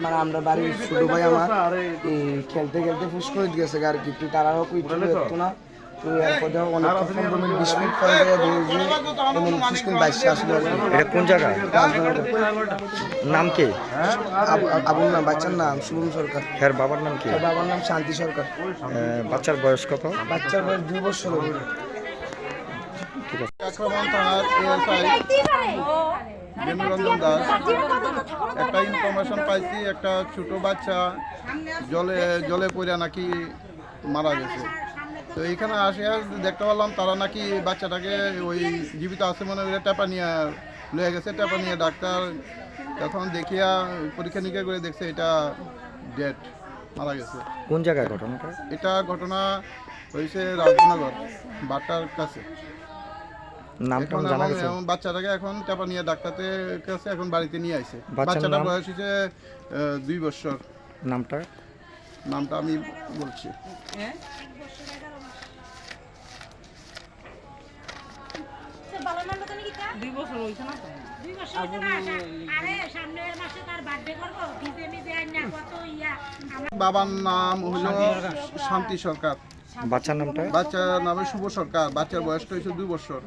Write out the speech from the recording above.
মানে আমরা বাড়ির ছোট ভাই আমার খেলতে খেলতে ফুস করে দিয়েছে আর কি তারাও করতো না। তো এরপর দেখো অনেক 15-20 মিনিট পরে এটা কোন জায়গা? নাম কি? আবুল নাম, বাচ্চার নাম শুভম সরকার। হ্যাঁ, বাবার নাম কি? বাবার নাম শান্তি সরকার। বাচ্চার বয়স কত? বাচ্চার বয়স 2 বছর হবে। ঠিক আছে। আক্রমণ থানার বেনুরঞ্জন দাস একটা ইনফরমেশন পাইছি, একটা ছোট বাচ্চা জলে পড়ে নাকি মারা গেছে। তো এইখানে আসে দেখতে পারলাম তারা নাকি বাচ্চাটাকে ওই জীবিত আছে মনে করে টেপা নিয়ে লয়ে গেছে। টেপা নিয়ে ডাক্তার তখন দেখিয়া পরীক্ষা নিরীক্ষা করে দেখছে এটা ডেড, মারা গেছে। কোন জায়গায় ঘটনাটা? এটা ঘটনা হয়েছে রাজনগর বাটার কাছে। নামটা জানা গেছে? বাচ্চাটাকে এখন টেপা নিয়ে ডাক্তারের কাছে এখন বাড়িতে নিয়ে আসে। বাচ্চাটার বাচ্চাটার বয়স হচ্ছে 2 বছর। নামটা আমি বলছি। বাবার নাম হলো শান্তি সরকার। বাচ্চার নামটা? বাচ্চার নামে শুভ সরকার। বাচ্চার বয়সটা হচ্ছে 2 বছর।